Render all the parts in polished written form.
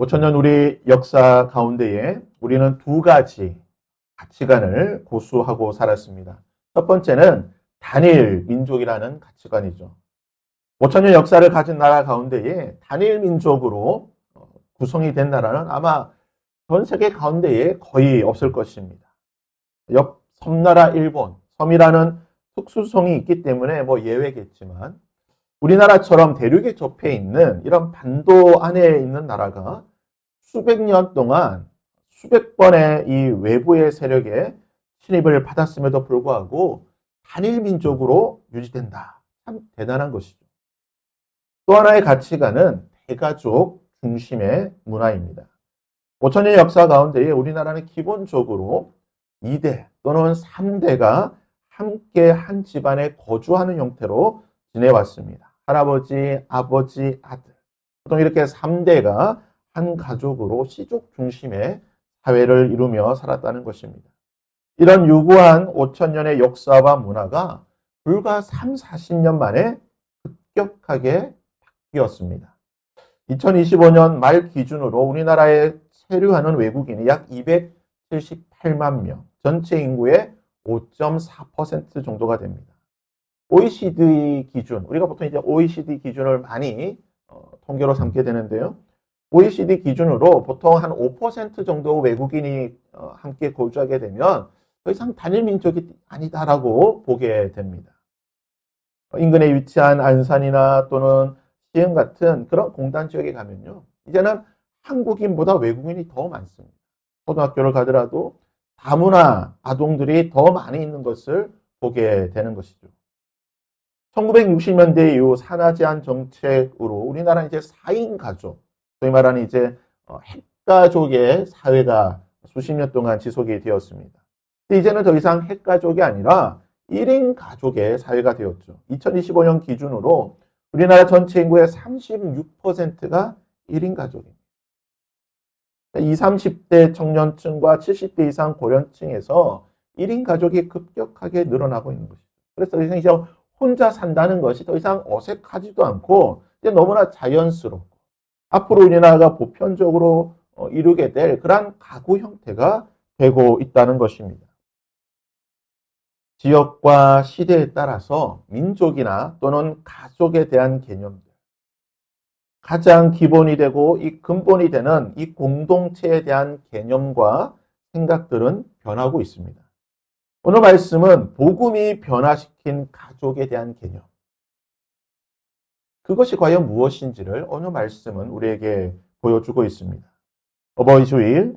5천년 우리 역사 가운데에 우리는 두 가지 가치관을 고수하고 살았습니다. 첫 번째는 단일 민족이라는 가치관이죠. 5천년 역사를 가진 나라 가운데에 단일 민족으로 구성이 된 나라는 아마 전 세계 가운데에 거의 없을 것입니다. 옆 섬나라 일본, 섬이라는 특수성이 있기 때문에 뭐 예외겠지만 우리나라처럼 대륙에 접해 있는 이런 반도 안에 있는 나라가 수백 년 동안 수백 번의 이 외부의 세력에 침입을 받았음에도 불구하고 단일 민족으로 유지된다. 참 대단한 것이죠. 또 하나의 가치관은 대가족 중심의 문화입니다. 5천년 역사 가운데에 우리나라는 기본적으로 2대 또는 3대가 함께 한 집안에 거주하는 형태로 지내왔습니다. 할아버지, 아버지, 아들. 보통 이렇게 3대가 한 가족으로 시족 중심의 사회를 이루며 살았다는 것입니다. 이런 유구한 5천년의 역사와 문화가 불과 3, 40년 만에 급격하게 바뀌었습니다. 2025년 말 기준으로 우리나라에 체류하는 외국인이 약 278만 명, 전체 인구의 5.4% 정도가 됩니다. OECD 기준, 우리가 보통 이제 OECD 기준을 많이 통계로 삼게 되는데요. OECD 기준으로 보통 한 5% 정도 외국인이 함께 거주하게 되면 더 이상 단일 민족이 아니다라고 보게 됩니다. 인근에 위치한 안산이나 또는 시흥 같은 그런 공단 지역에 가면요. 이제는 한국인보다 외국인이 더 많습니다. 초등학교를 가더라도 다문화 아동들이 더 많이 있는 것을 보게 되는 것이죠. 1960년대 이후 산하 제한 정책으로 우리나라는 이제 4인 가족, 소위 말하는 이제 핵가족의 사회가 수십 년 동안 지속이 되었습니다. 이제는 더 이상 핵가족이 아니라 1인 가족의 사회가 되었죠. 2025년 기준으로 우리나라 전체 인구의 36%가 1인 가족입니다. 20, 30대 청년층과 70대 이상 고령층에서 1인 가족이 급격하게 늘어나고 있는 것이죠. 그래서 더 이상 이제 혼자 산다는 것이 더 이상 어색하지도 않고 이제 너무나 자연스럽고 앞으로 우리나라가 보편적으로 이루게 될 그러한 가구 형태가 되고 있다는 것입니다. 지역과 시대에 따라서 민족이나 또는 가족에 대한 개념들, 가장 기본이 되고 이 근본이 되는 이 공동체에 대한 개념과 생각들은 변하고 있습니다. 오늘 말씀은 복음이 변화시킨 가족에 대한 개념. 그것이 과연 무엇인지를 오늘 말씀은 우리에게 보여주고 있습니다. 어버이 주일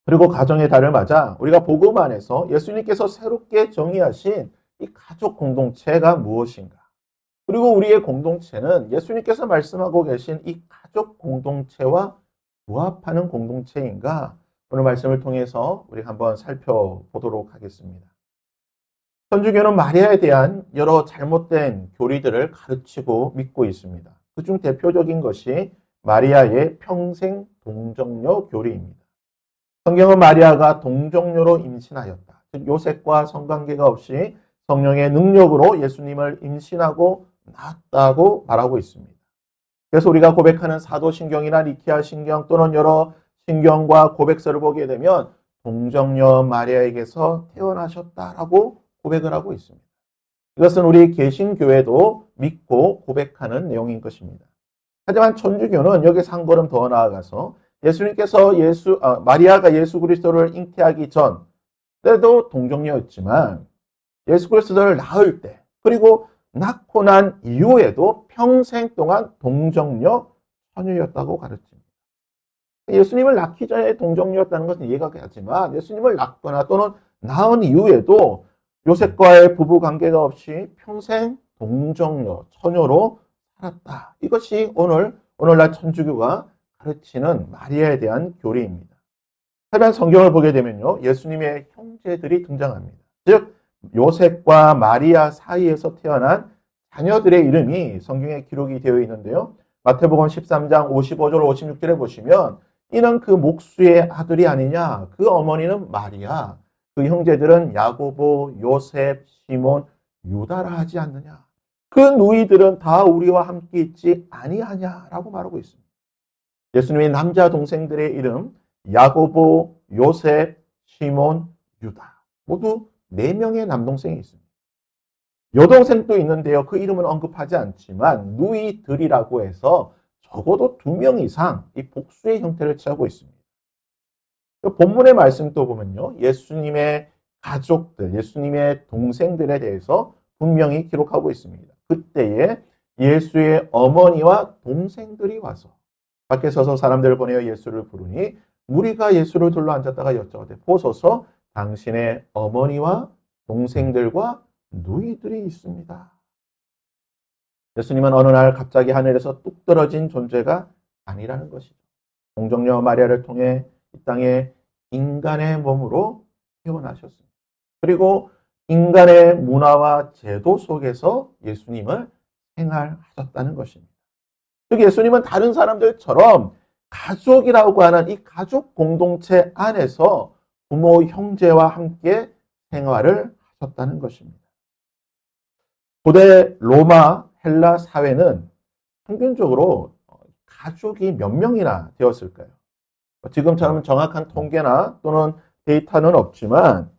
그리고 가정의 달을 맞아 우리가 복음 안에서 예수님께서 새롭게 정의하신 이 가족 공동체가 무엇인가? 그리고 우리의 공동체는 예수님께서 말씀하고 계신 이 가족 공동체와 부합하는 공동체인가? 오늘 말씀을 통해서 우리 한번 살펴보도록 하겠습니다. 천주교는 마리아에 대한 여러 잘못된 교리들을 가르치고 믿고 있습니다. 그중 대표적인 것이 마리아의 평생 동정녀 교리입니다. 성경은 마리아가 동정녀로 임신하였다. 즉 요셉과 성관계가 없이 성령의 능력으로 예수님을 임신하고 낳았다고 말하고 있습니다. 그래서 우리가 고백하는 사도신경이나 니케아 신경 또는 여러 신경과 고백서를 보게 되면 동정녀 마리아에게서 태어나셨다라고 고백을 하고 있습니다. 이것은 우리 개신교회도 믿고 고백하는 내용인 것입니다. 하지만 천주교는 여기서 한 걸음 더 나아가서 예수님께서 마리아가 예수 그리스도를 잉태하기 전 때도 동정녀였지만 예수 그리스도를 낳을 때 그리고 낳고 난 이후에도 평생 동안 동정녀 처녀였다고 가르칩니다. 예수님을 낳기 전에 동정녀였다는 것은 이해가 가지만 예수님을 낳거나 또는 낳은 이후에도 요셉과의 부부 관계가 없이 평생 동정녀, 처녀로 살았다. 이것이 오늘날 천주교가 가르치는 마리아에 대한 교리입니다. 하지만 성경을 보게 되면요, 예수님의 형제들이 등장합니다. 즉 요셉과 마리아 사이에서 태어난 자녀들의 이름이 성경에 기록이 되어 있는데요. 마태복음 13장 55절 56절에 보시면 이는 그 목수의 아들이 아니냐, 그 어머니는 마리아, 그 형제들은 야고보, 요셉, 시몬, 유다라 하지 않느냐. 그 누이들은 다 우리와 함께 있지 아니하냐라고 말하고 있습니다. 예수님의 남자 동생들의 이름 야고보, 요셉, 시몬, 유다. 모두 4명의 남동생이 있습니다. 여동생도 있는데요. 그 이름은 언급하지 않지만 누이들이라고 해서 적어도 2명 이상 이 복수의 형태를 취하고 있습니다. 본문의 말씀도 보면요. 예수님의 가족들, 예수님의 동생들에 대해서 분명히 기록하고 있습니다. 그때에 예수의 어머니와 동생들이 와서 밖에 서서 사람들을 보내어 예수를 부르니 무리가 예수를 둘러 앉았다가 여쭤오되 보소서 당신의 어머니와 동생들과 누이들이 있습니다. 예수님은 어느 날 갑자기 하늘에서 뚝 떨어진 존재가 아니라는 것이죠. 동정녀 마리아를 통해 이 땅에 인간의 몸으로 태어나셨습니다. 그리고 인간의 문화와 제도 속에서 예수님을 생활하셨다는 것입니다. 즉 예수님은 다른 사람들처럼 가족이라고 하는 이 가족 공동체 안에서 부모, 형제와 함께 생활을 하셨다는 것입니다. 고대 로마, 헬라 사회는 평균적으로 가족이 몇 명이나 되었을까요? 지금처럼 정확한 통계나 또는 데이터는 없지만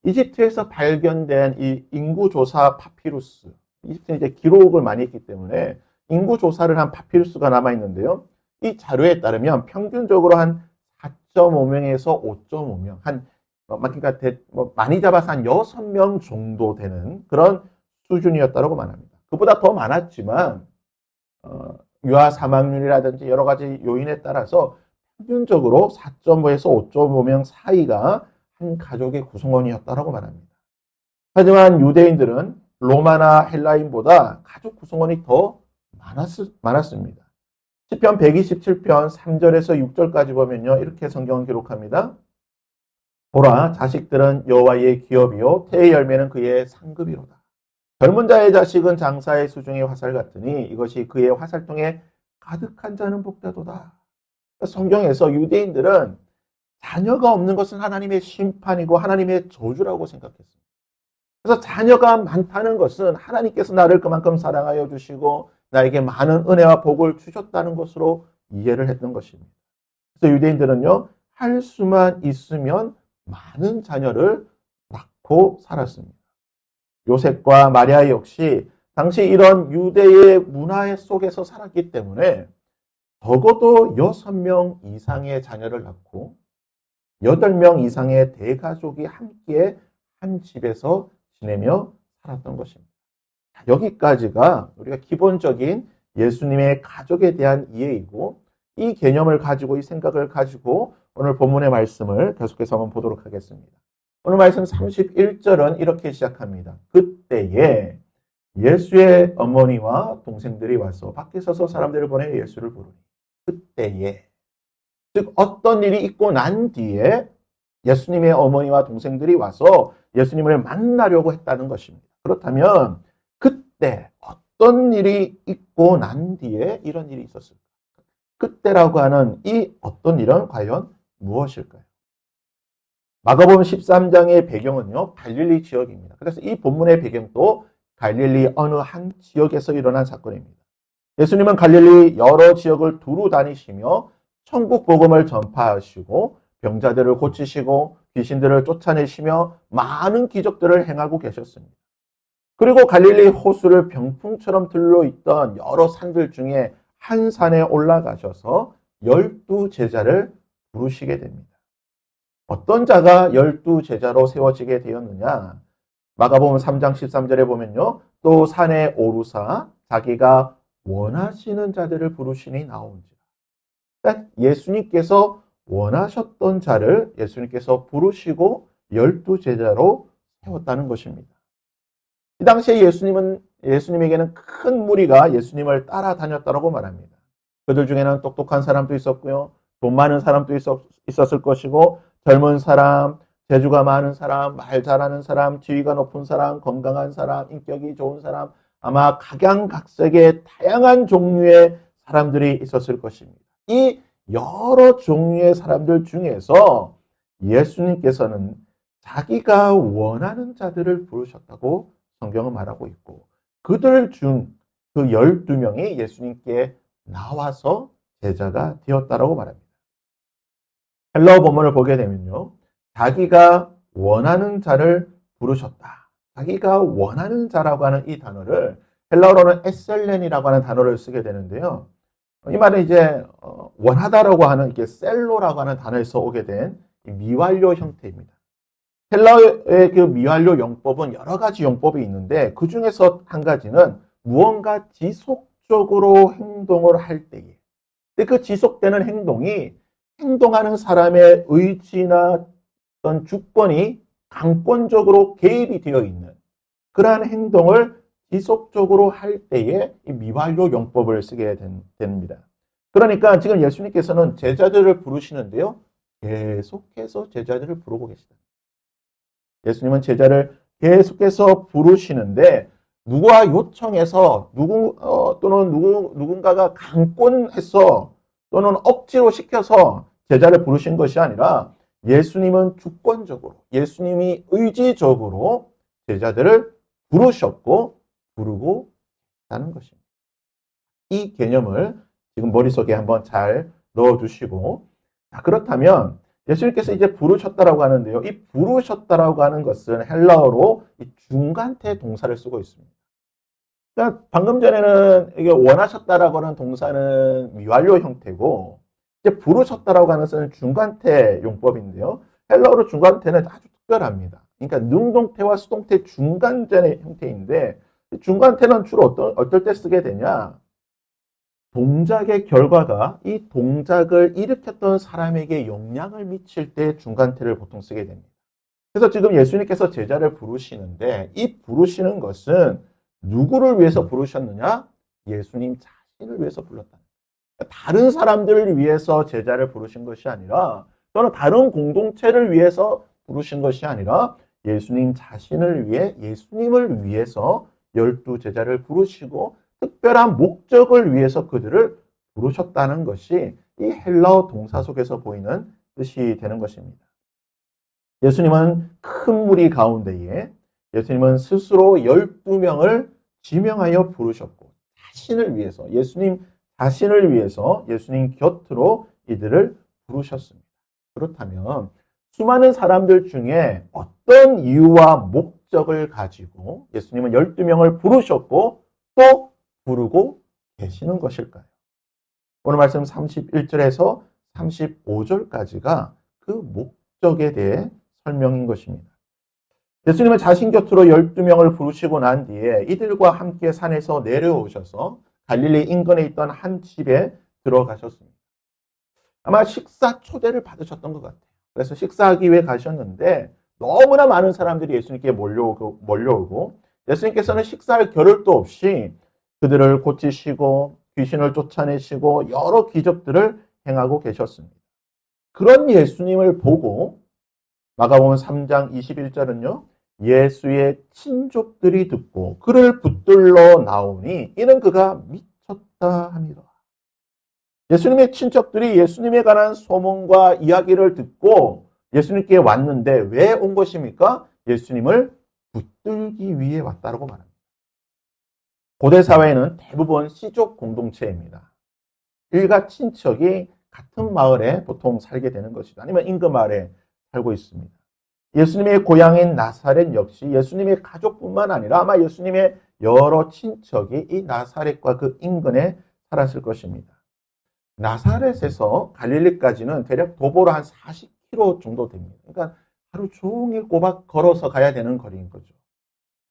이집트에서 발견된 이 인구조사 파피루스, 이집트는 이제 기록을 많이 했기 때문에 인구조사를 한 파피루스가 남아있는데요. 이 자료에 따르면 평균적으로 한 4.5명에서 5.5명, 그러니까 많이 잡아서 한 6명 정도 되는 그런 수준이었다고 말합니다. 그보다 더 많았지만 유아 사망률이라든지 여러 가지 요인에 따라서 평균적으로 4.5에서 5.5명 사이가 한 가족의 구성원이었다고 말합니다. 하지만 유대인들은 로마나 헬라인보다 가족 구성원이 더 많았습니다. 시편 127편 3절에서 6절까지 보면요. 이렇게 성경은 기록합니다. 보라, 자식들은 여호와의 기업이요 태의 열매는 그의 상급이로다. 젊은 자의 자식은 장사의 수중의 화살 같으니 이것이 그의 화살통에 가득한 자는 복되도다. 성경에서 유대인들은 자녀가 없는 것은 하나님의 심판이고 하나님의 저주라고 생각했습니다. 그래서 자녀가 많다는 것은 하나님께서 나를 그만큼 사랑하여 주시고 나에게 많은 은혜와 복을 주셨다는 것으로 이해를 했던 것입니다. 그래서 유대인들은요, 할 수만 있으면 많은 자녀를 낳고 살았습니다. 요셉과 마리아 역시 당시 이런 유대의 문화 속에서 살았기 때문에 적어도 6명 이상의 자녀를 낳고 8명 이상의 대가족이 함께 한 집에서 지내며 살았던 것입니다. 여기까지가 우리가 기본적인 예수님의 가족에 대한 이해이고 이 개념을 가지고 이 생각을 가지고 오늘 본문의 말씀을 계속해서 한번 보도록 하겠습니다. 오늘 말씀 31절은 이렇게 시작합니다. 그때에 예수의 어머니와 동생들이 와서 밖에 서서 사람들을 보내 예수를 부르니 그때에 즉 어떤 일이 있고 난 뒤에 예수님의 어머니와 동생들이 와서 예수님을 만나려고 했다는 것입니다. 그렇다면 그때 어떤 일이 있고 난 뒤에 이런 일이 있었을까? 그때라고 하는 이 어떤 일은 과연 무엇일까요? 마가복음 13장의 배경은요, 갈릴리 지역입니다. 그래서 이 본문의 배경도 갈릴리 어느 한 지역에서 일어난 사건입니다. 예수님은 갈릴리 여러 지역을 두루 다니시며 천국 복음을 전파하시고 병자들을 고치시고 귀신들을 쫓아내시며 많은 기적들을 행하고 계셨습니다. 그리고 갈릴리 호수를 병풍처럼 둘러있던 여러 산들 중에 한 산에 올라가셔서 12제자를 부르시게 됩니다. 어떤 자가 12제자로 세워지게 되었느냐? 마가복음 3장 13절에 보면요. 또 산에 오르사 자기가 원하시는 자들을 부르시니 나온지라. 그러니까 예수님께서 원하셨던 자를 예수님께서 부르시고 12제자로 세웠다는 것입니다. 이 당시에 예수님에게는 큰 무리가 예수님을 따라다녔다고 말합니다. 그들 중에는 똑똑한 사람도 있었고요. 돈 많은 사람도 있었을 것이고 젊은 사람, 재주가 많은 사람, 말 잘하는 사람, 지위가 높은 사람, 건강한 사람, 인격이 좋은 사람 아마 각양각색의 다양한 종류의 사람들이 있었을 것입니다. 이 여러 종류의 사람들 중에서 예수님께서는 자기가 원하는 자들을 부르셨다고 성경은 말하고 있고 그들 중 그 12명이 예수님께 나와서 제자가 되었다라고 말합니다. 헬라어 본문을 보게 되면요. 자기가 원하는 자를 부르셨다. 자기가 원하는 자라고 하는 이 단어를 헬라어로는 에셀렌이라고 하는 단어를 쓰게 되는데요. 이 말은 이제 원하다라고 하는 이게 셀로라고 하는 단어에서 오게 된 미완료 형태입니다. 헬라어의 그 미완료 용법은 여러 가지 용법이 있는데 그 중에서 한 가지는 무언가 지속적으로 행동을 할 때에 그 지속되는 행동이 행동하는 사람의 의지나 어떤 주권이 강권적으로 개입이 되어 있는 그러한 행동을 지속적으로 할 때에 이 미완료 용법을 쓰게 됩니다. 그러니까 지금 예수님께서는 제자들을 부르시는데요. 계속해서 제자들을 부르고 계시다. 예수님은 제자를 계속해서 부르시는데 누가 요청해서 또는 누군가가 강권해서 또는 억지로 시켜서 제자를 부르신 것이 아니라 예수님은 주권적으로 예수님이 의지적으로 제자들을 부르셨고 부르고 있다는 것입니다. 이 개념을 지금 머릿속에 한번 잘 넣어두시고 그렇다면 예수님께서 이제 부르셨다라고 하는데요. 이 부르셨다라고 하는 것은 헬라어로 이 중간태 동사를 쓰고 있습니다. 그러니까 방금 전에는 이게 원하셨다라고 하는 동사는 미완료 형태고 이제 부르셨다라고 하는 것은 중간태 용법인데요. 헬라어로 중간태는 아주 특별합니다. 그러니까 능동태와 수동태 중간전의 형태인데 중간태는 주로 어떨 때 쓰게 되냐? 동작의 결과가 이 동작을 일으켰던 사람에게 영향을 미칠 때 중간태를 보통 쓰게 됩니다. 그래서 지금 예수님께서 제자를 부르시는데 이 부르시는 것은 누구를 위해서 부르셨느냐? 예수님 자신을 위해서 불렀다. 다른 사람들을 위해서 제자를 부르신 것이 아니라 또는 다른 공동체를 위해서 부르신 것이 아니라 예수님 자신을 위해 예수님을 위해서 12제자를 부르시고 특별한 목적을 위해서 그들을 부르셨다는 것이 이 헬라어 동사 속에서 보이는 뜻이 되는 것입니다. 예수님은 큰 무리 가운데에 예수님은 스스로 12명을 지명하여 부르셨고 자신을 위해서 예수님 자신을 위해서 예수님 곁으로 이들을 부르셨습니다. 그렇다면 수많은 사람들 중에 어떤 이유와 목적을 가지고 예수님은 12명을 부르셨고 또 부르고 계시는 것일까요? 오늘 말씀 31절에서 35절까지가 그 목적에 대해 설명인 것입니다. 예수님은 자신 곁으로 12명을 부르시고 난 뒤에 이들과 함께 산에서 내려오셔서 갈릴리 인근에 있던 한 집에 들어가셨습니다. 아마 식사 초대를 받으셨던 것 같아요. 그래서 식사하기 위해 가셨는데 너무나 많은 사람들이 예수님께 몰려오고 예수님께서는 식사할 겨를도 없이 그들을 고치시고 귀신을 쫓아내시고 여러 기적들을 행하고 계셨습니다. 그런 예수님을 보고 마가복음 3장 21절은요. 예수의 친족들이 듣고 그를 붙들러 나오니 이는 그가 미쳤다 함이라. 예수님의 친척들이 예수님에 관한 소문과 이야기를 듣고 예수님께 왔는데 왜 온 것입니까? 예수님을 붙들기 위해 왔다고 말합니다. 고대 사회는 대부분 씨족 공동체입니다. 일가 친척이 같은 마을에 보통 살게 되는 것이죠. 아니면 인근 마을에 살고 있습니다. 예수님의 고향인 나사렛 역시 예수님의 가족뿐만 아니라 아마 예수님의 여러 친척이 이 나사렛과 그 인근에 살았을 것입니다. 나사렛에서 갈릴리까지는 대략 도보로 한 40km 정도 됩니다. 그러니까 하루 종일 꼬박 걸어서 가야 되는 거리인 거죠.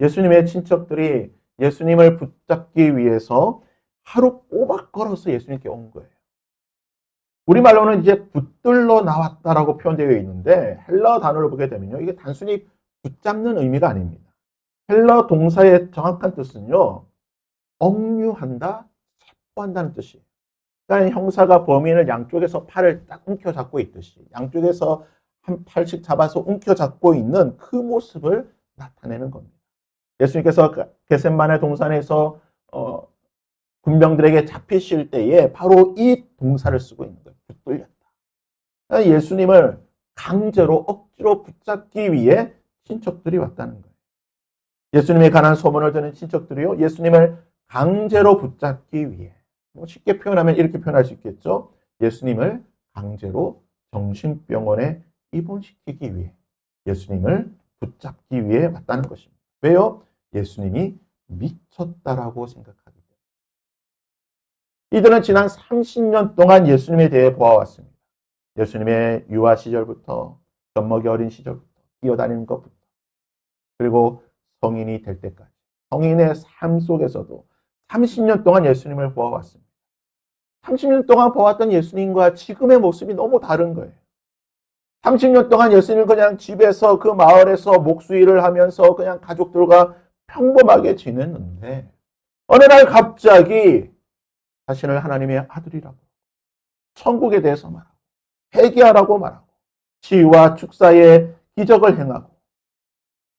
예수님의 친척들이 예수님을 붙잡기 위해서 하루 꼬박 걸어서 예수님께 온 거예요. 우리말로는 이제 붙들러 나왔다라고 표현되어 있는데 헬라어 단어를 보게 되면요. 이게 단순히 붙잡는 의미가 아닙니다. 헬라어 동사의 정확한 뜻은요. 억류한다, 체포한다는 뜻이에요. 그러니까 형사가 범인을 양쪽에서 팔을 딱 움켜잡고 있듯이 양쪽에서 한 팔씩 잡아서 움켜잡고 있는 그 모습을 나타내는 겁니다. 예수님께서 겟셋마네 동산에서 군병들에게 잡히실 때에 바로 이 동사를 쓰고 있는 거예요. 붙들렸다. 그러니까 예수님을 강제로 억지로 붙잡기 위해 친척들이 왔다는 거예요. 예수님에 관한 소문을 듣는 친척들이요. 예수님을 강제로 붙잡기 위해 뭐 쉽게 표현하면 이렇게 표현할 수 있겠죠. 예수님을 강제로 정신병원에 입원시키기 위해 예수님을 붙잡기 위해 왔다는 것입니다. 왜요? 예수님이 미쳤다라고 생각하기 때문에. 이들은 지난 30년 동안 예수님에 대해 보아왔습니다. 예수님의 유아 시절부터 젖먹이 어린 시절부터 뛰어다니는 것부터 그리고 성인이 될 때까지 성인의 삶 속에서도 30년 동안 예수님을 보아왔습니다. 30년 동안 보았던 예수님과 지금의 모습이 너무 다른 거예요. 30년 동안 예수님은 그냥 집에서 그 마을에서 목수일을 하면서 그냥 가족들과 평범하게 지냈는데 어느 날 갑자기 자신을 하나님의 아들이라고 천국에 대해서 말하고 회개하라고 말하고 치유와 축사의 기적을 행하고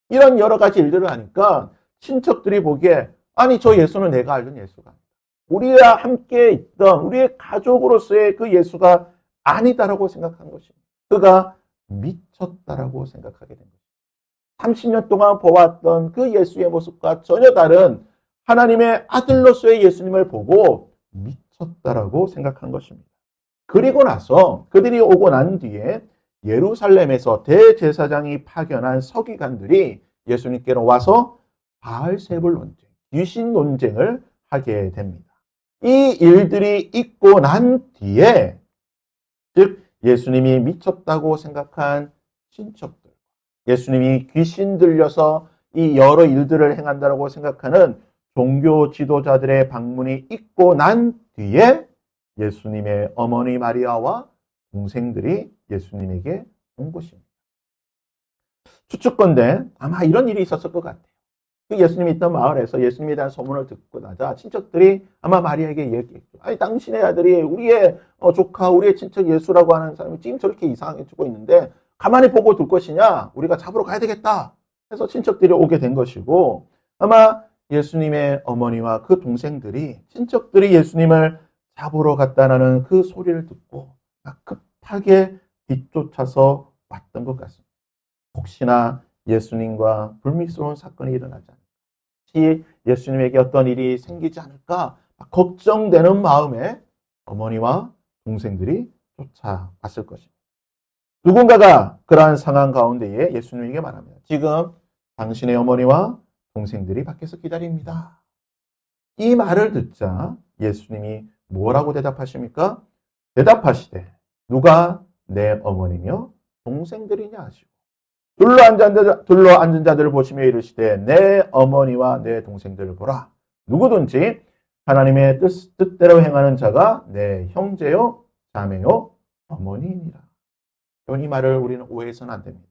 이런 여러 가지 일들을 하니까 친척들이 보기에 아니 저 예수는 내가 알던 예수가 우리와 함께 있던 우리의 가족으로서의 그 예수가 아니다라고 생각한 것입니다. 그가 미쳤다라고 생각하게 된 것입니다. 30년 동안 보았던 그 예수의 모습과 전혀 다른 하나님의 아들로서의 예수님을 보고 미쳤다라고 생각한 것입니다. 그리고 나서 그들이 오고 난 뒤에 예루살렘에서 대제사장이 파견한 서기관들이 예수님께로 와서 바알세불 논쟁, 귀신 논쟁을 하게 됩니다. 이 일들이 있고 난 뒤에 즉 예수님이 미쳤다고 생각한 친척들, 예수님이 귀신 들려서 이 여러 일들을 행한다고 생각하는 종교 지도자들의 방문이 있고 난 뒤에 예수님의 어머니 마리아와 동생들이 예수님에게 온 것입니다. 추측건데 아마 이런 일이 있었을 것 같아요. 그 예수님이 있던 마을에서 예수님에 대한 소문을 듣고 나자 친척들이 아마 마리아에게 얘기했죠. 아니 당신의 아들이 우리의 조카, 우리의 친척 예수라고 하는 사람이 지금 저렇게 이상하게 죽고 있는데 가만히 보고 둘 것이냐? 우리가 잡으러 가야 되겠다. 해서 친척들이 오게 된 것이고 아마 예수님의 어머니와 그 동생들이 친척들이 예수님을 잡으러 갔다는 그 소리를 듣고 급하게 뒤쫓아서 왔던 것 같습니다. 혹시나 예수님과 불미스러운 사건이 일어나지 않을까, 예수님에게 어떤 일이 생기지 않을까 걱정되는 마음에 어머니와 동생들이 쫓아왔을 것입니다. 누군가가 그러한 상황 가운데에 예수님에게 말합니다. 지금 당신의 어머니와 동생들이 밖에서 기다립니다. 이 말을 듣자 예수님이 뭐라고 대답하십니까? 대답하시되 누가 내 어머니며 동생들이냐 하시고 둘러 앉은 자들을 보시며 이르시되 내 어머니와 내 동생들을 보라. 누구든지 하나님의 뜻대로 행하는 자가 내 형제요 자매요 어머니이니라. 이 말을 우리는 오해해서는 안 됩니다.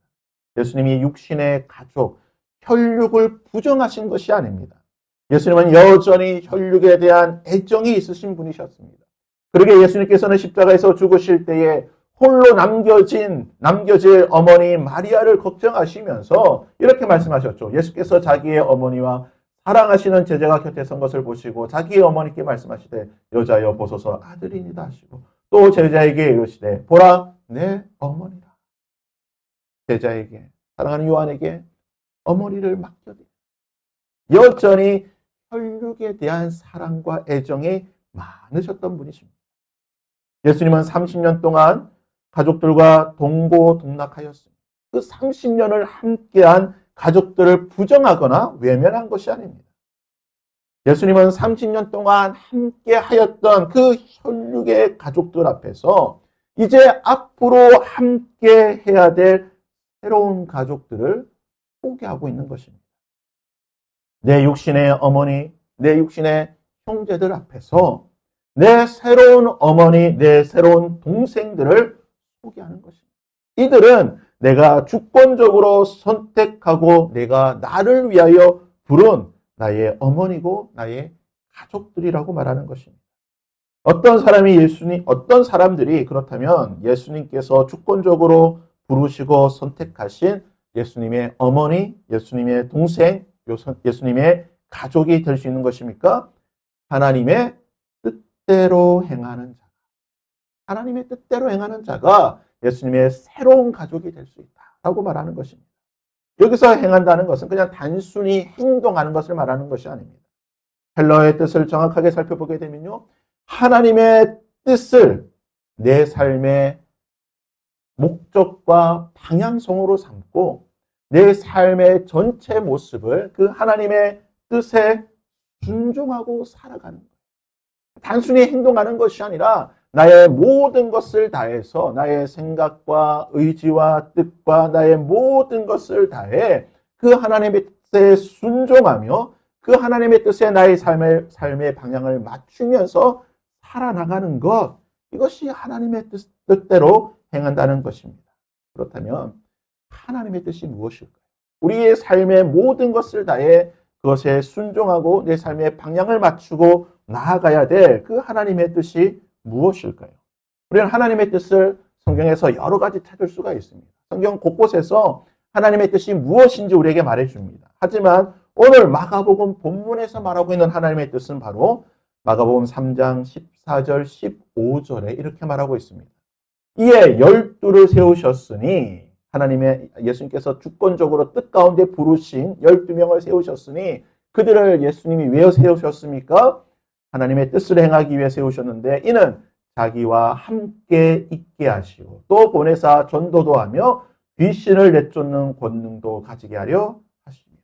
예수님이 육신의 가족, 혈육을 부정하신 것이 아닙니다. 예수님은 여전히 혈육에 대한 애정이 있으신 분이셨습니다. 그러게 예수님께서는 십자가에서 죽으실 때에 홀로 남겨질 어머니 마리아를 걱정하시면서 이렇게 말씀하셨죠. 예수께서 자기의 어머니와 사랑하시는 제자가 곁에 선 것을 보시고 자기의 어머니께 말씀하시되 여자여 보소서 아들이니다 하시고 또 제자에게 이르시되 보라 내 어머니라. 제자에게 사랑하는 요한에게 어머니를 맡겨드려. 여전히 혈육에 대한 사랑과 애정이 많으셨던 분이십니다. 예수님은 30년 동안 가족들과 동고동락하였습니다. 그 30년을 함께한 가족들을 부정하거나 외면한 것이 아닙니다. 예수님은 30년 동안 함께하였던 그 혈육의 가족들 앞에서 이제 앞으로 함께 해야 될 새로운 가족들을 소개하고 있는 것입니다. 내 육신의 어머니, 내 육신의 형제들 앞에서 내 새로운 어머니, 내 새로운 동생들을 소개하는 것입니다. 이들은 내가 주권적으로 선택하고 내가 나를 위하여 부른 나의 어머니고 나의 가족들이라고 말하는 것입니다. 어떤 사람들이 그렇다면 예수님께서 주권적으로 부르시고 선택하신 예수님의 어머니, 예수님의 동생, 예수님의 가족이 될 수 있는 것입니까? 하나님의 뜻대로 행하는 자. 하나님의 뜻대로 행하는 자가 예수님의 새로운 가족이 될 수 있다라고 말하는 것입니다. 여기서 행한다는 것은 그냥 단순히 행동하는 것을 말하는 것이 아닙니다. 헬라어의 뜻을 정확하게 살펴보게 되면요. 하나님의 뜻을 내 삶의 목적과 방향성으로 삼고 내 삶의 전체 모습을 그 하나님의 뜻에 순종하고 살아가는 거예요. 단순히 행동하는 것이 아니라 나의 모든 것을 다해서 나의 생각과 의지와 뜻과 나의 모든 것을 다해 그 하나님의 뜻에 순종하며 그 하나님의 뜻에 나의 삶의 방향을 맞추면서 살아나가는 것, 이것이 하나님의 뜻대로 행한다는 것입니다. 그렇다면 하나님의 뜻이 무엇일까요? 우리의 삶의 모든 것을 다해 그것에 순종하고 내 삶의 방향을 맞추고 나아가야 될 그 하나님의 뜻이 무엇일까요? 우리는 하나님의 뜻을 성경에서 여러 가지 찾을 수가 있습니다. 성경 곳곳에서 하나님의 뜻이 무엇인지 우리에게 말해줍니다. 하지만 오늘 마가복음 본문에서 말하고 있는 하나님의 뜻은 바로 마가복음 3장 14절 15절에 이렇게 말하고 있습니다. 이에 12를 세우셨으니 하나님의 예수님께서 주권적으로 뜻 가운데 부르신 12명을 세우셨으니 그들을 예수님이 왜 세우셨습니까? 하나님의 뜻을 행하기 위해 세우셨는데 이는 자기와 함께 있게 하시고 또 보내사 전도도 하며 귀신을 내쫓는 권능도 가지게 하려 하십니다.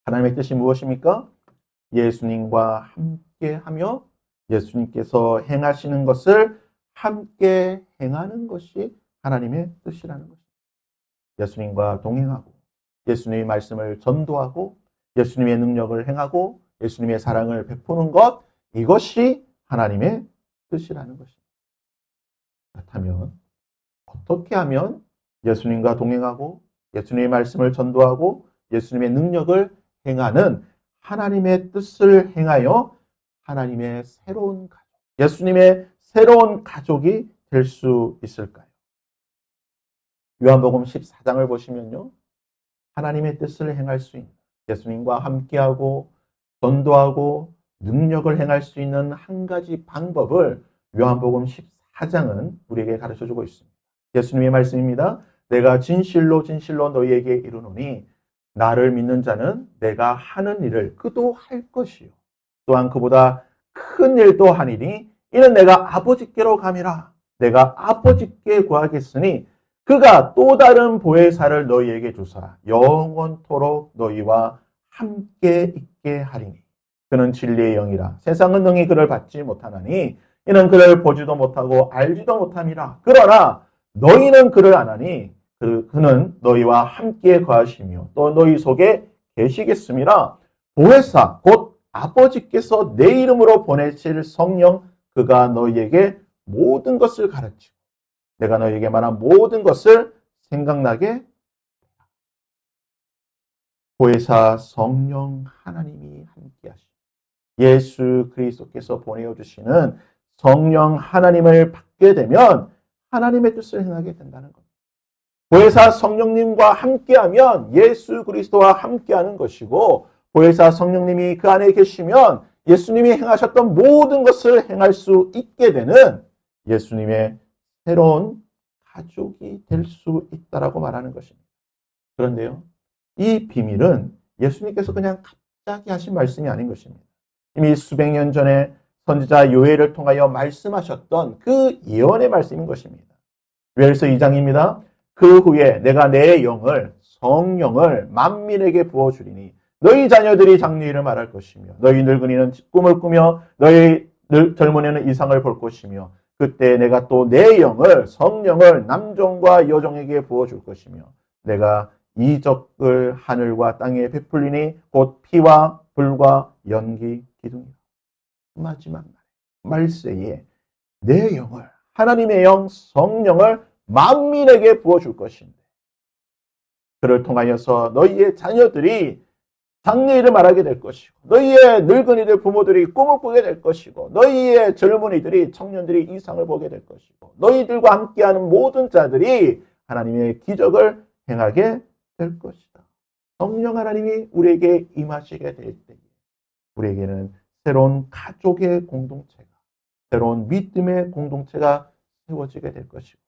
하나님의 뜻이 무엇입니까? 예수님과 함께 하며 예수님께서 행하시는 것을 함께 행하는 것이 하나님의 뜻이라는 것입니다. 예수님과 동행하고 예수님의 말씀을 전도하고 예수님의 능력을 행하고 예수님의 사랑을 베푸는 것, 이것이 하나님의 뜻이라는 것입니다. 그렇다면 어떻게 하면 예수님과 동행하고 예수님의 말씀을 전도하고 예수님의 능력을 행하는 하나님의 뜻을 행하여 하나님의 새로운 가족, 예수님의 새로운 가족이 될 수 있을까요? 요한복음 14장을 보시면요. 하나님의 뜻을 행할 수 있는, 예수님과 함께하고 전도하고 능력을 행할 수 있는 한 가지 방법을 요한복음 14장은 우리에게 가르쳐주고 있습니다. 예수님의 말씀입니다. 내가 진실로 진실로 너희에게 이르노니 나를 믿는 자는 내가 하는 일을 그도 할 것이요 또한 그보다 큰 일도 하니니 이는 내가 아버지께로 감이라. 내가 아버지께 구하겠으니 그가 또 다른 보혜사를 너희에게 주사 영원토록 너희와 함께 있게 하리니 그는 진리의 영이라. 세상은 능히 그를 받지 못하나니 이는 그를 보지도 못하고 알지도 못함이라. 그러나 너희는 그를 아나니 그는 너희와 함께 거하시며 또 너희 속에 계시겠음이라. 보혜사 곧 아버지께서 내 이름으로 보내실 성령 그가 너희에게 모든 것을 가르치고 내가 너희에게 말한 모든 것을 생각나게 보혜사 성령 하나님이 함께 하시고 예수 그리스도께서 보내어 주시는 성령 하나님을 받게 되면 하나님의 뜻을 행하게 된다는 겁니다. 보혜사 성령님과 함께하면 예수 그리스도와 함께하는 것이고 보혜사 성령님이 그 안에 계시면 예수님이 행하셨던 모든 것을 행할 수 있게 되는 예수님의 새로운 가족이 될 수 있다라고 말하는 것입니다. 그런데요, 이 비밀은 예수님께서 그냥 갑자기 하신 말씀이 아닌 것입니다. 이미 수백 년 전에 선지자 요엘을 통하여 말씀하셨던 그 예언의 말씀인 것입니다. 요엘서 2장입니다. 그 후에 내가 내 영을 성령을 만민에게 부어주리니 너희 자녀들이 장래일을 말할 것이며 너희 늙은이는 꿈을 꾸며 너희 젊은이는 이상을 볼 것이며 그때 내가 또 내 영을 성령을 남종과 여종에게 부어줄 것이며 내가 이적을 하늘과 땅에 베풀리니 곧 피와 불과 연기 기둥이라. 마지막 말세에 내 영을 하나님의 영 성령을 만민에게 부어줄 것인데 그를 통하여서 너희의 자녀들이 장래일을 말하게 될 것이고 너희의 늙은이들 부모들이 꿈을 꾸게 될 것이고 너희의 젊은이들이 청년들이 이상을 보게 될 것이고 너희들과 함께하는 모든 자들이 하나님의 기적을 행하게 될 것이다. 성령 하나님이 우리에게 임하시게 될 때 우리에게는 새로운 가족의 공동체가 새로운 믿음의 공동체가 세워지게 될 것이고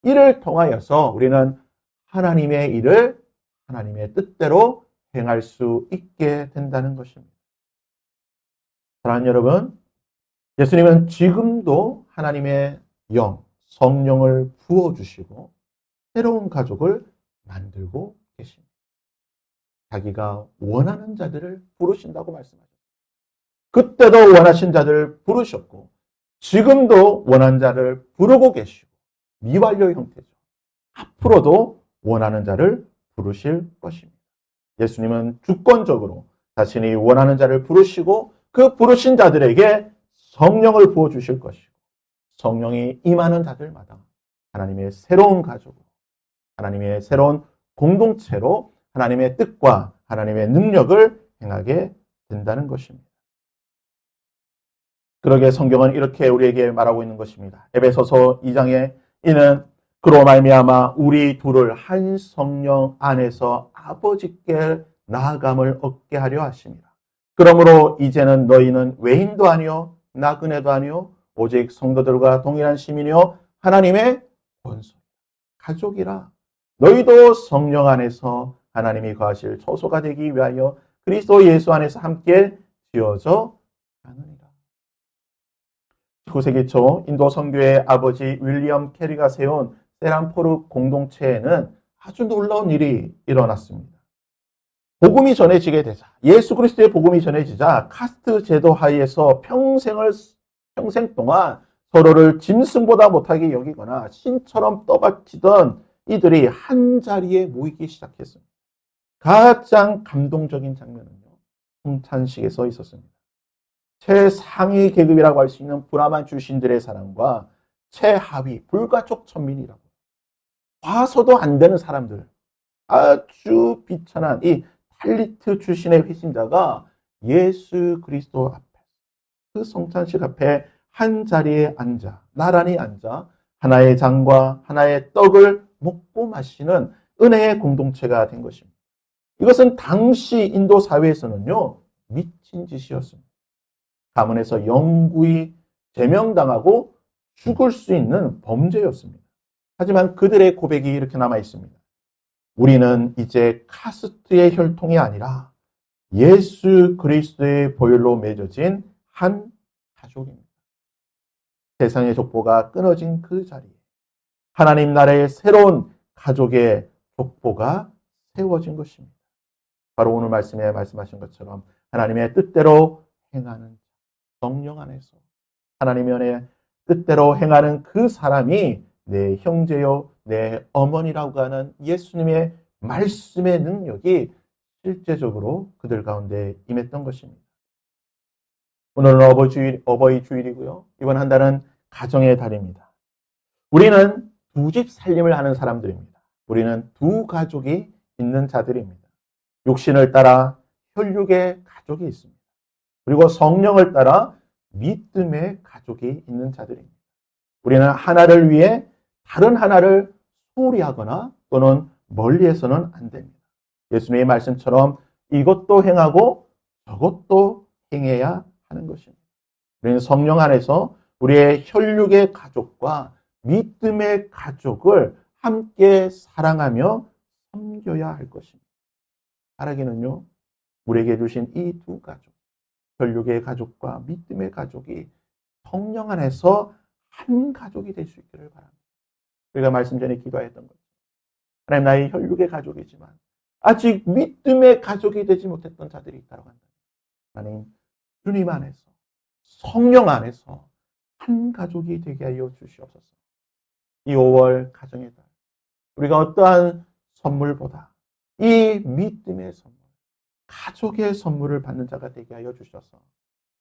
이를 통하여서 우리는 하나님의 일을 하나님의 뜻대로 행할 수 있게 된다는 것입니다. 사랑하는 여러분, 예수님은 지금도 하나님의 영, 성령을 부어주시고 새로운 가족을 만들고 계십니다. 자기가 원하는 자들을 부르신다고 말씀하셨습니다. 그때도 원하신 자들을 부르셨고 지금도 원하는 자를 부르고 계시고 미완료 형태죠. 앞으로도 원하는 자를 부르실 것입니다. 예수님은 주권적으로 자신이 원하는 자를 부르시고 그 부르신 자들에게 성령을 부어주실 것이고 성령이 임하는 자들마다 하나님의 새로운 가족으로 하나님의 새로운 공동체로 하나님의 뜻과 하나님의 능력을 행하게 된다는 것입니다. 그러게 성경은 이렇게 우리에게 말하고 있는 것입니다. 에베소서 2장에 이는 그로 말미암아 우리 둘을 한 성령 안에서 아버지께 나아감을 얻게 하려 하십니다. 그러므로 이제는 너희는 외인도 아니요 나그네도 아니요 오직 성도들과 동일한 시민이요 하나님의 본소 가족이라. 너희도 성령 안에서 하나님이 거하실 초소가 되기 위하여 그리스도 예수 안에서 함께 지어져 가느니라. 19세기 초 인도 선교의 아버지 윌리엄 캐리가 세운 세란포르 공동체에는 아주 놀라운 일이 일어났습니다. 복음이 전해지게 되자, 예수 그리스도의 복음이 전해지자 카스트 제도 하에서 평생 동안 서로를 짐승보다 못하게 여기거나 신처럼 떠받치던 이들이 한 자리에 모이기 시작했습니다. 가장 감동적인 장면은요, 성찬식에서 있었습니다. 최상위 계급이라고 할 수 있는 브라만 출신들의 사람과 최하위 불가촉 천민이라고 봐서도 안 되는 사람들, 아주 비천한 이 탈리트 출신의 회심자가 예수 그리스도 앞에 그 성찬식 앞에 한 자리에 앉아 나란히 앉아 하나의 잔과 하나의 떡을 먹고 마시는 은혜의 공동체가 된 것입니다. 이것은 당시 인도 사회에서는요 미친 짓이었습니다. 가문에서 영구히 제명당하고 죽을 수 있는 범죄였습니다. 하지만 그들의 고백이 이렇게 남아 있습니다. 우리는 이제 카스트의 혈통이 아니라 예수 그리스도의 보혈로 맺어진 한 가족입니다. 세상의 족보가 끊어진 그 자리에 하나님 나라의 새로운 가족의 족보가 세워진 것입니다. 바로 오늘 말씀에 말씀하신 것처럼 하나님의 뜻대로 행하는 성령 안에서 하나님의 은혜의 뜻대로 행하는 그 사람이 내 형제요 내 어머니라고 하는 예수님의 말씀의 능력이 실제적으로 그들 가운데 임했던 것입니다. 오늘은 어버이 주일이고요. 이번 한 달은 가정의 달입니다. 우리는 두 집 살림을 하는 사람들입니다. 우리는 두 가족이 있는 자들입니다. 육신을 따라 혈육의 가족이 있습니다. 그리고 성령을 따라 믿음의 가족이 있는 자들입니다. 우리는 하나를 위해 다른 하나를 소홀히 하거나 또는 멀리해서는 안 됩니다. 예수님의 말씀처럼 이것도 행하고 저것도 행해야 하는 것입니다. 우리는 성령 안에서 우리의 혈육의 가족과 믿음의 가족을 함께 사랑하며 섬겨야 할 것입니다. 하나님은요, 우리에게 주신 이 두 가족, 혈육의 가족과 믿음의 가족이 성령 안에서 한 가족이 될 수 있기를 바랍니다. 우리가 말씀 전에 기도했던 것. 하나님 나의 혈육의 가족이지만 아직 믿음의 가족이 되지 못했던 자들이 있다고 한다. 하나님 주님 안에서 성령 안에서 한 가족이 되게 하여 주시옵소서. 이 5월 가정의 달 우리가 어떠한 선물보다 이 믿음의 선물, 가족의 선물을 받는 자가 되게 하여 주셔서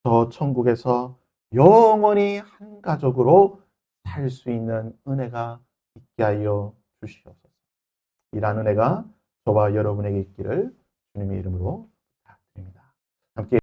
저 천국에서 영원히 한 가족으로 살 수 있는 은혜가 있게 하여 주시옵소서. 이러한 은혜가 저와 여러분에게 있기를 주님의 이름으로 부탁드립니다. 함께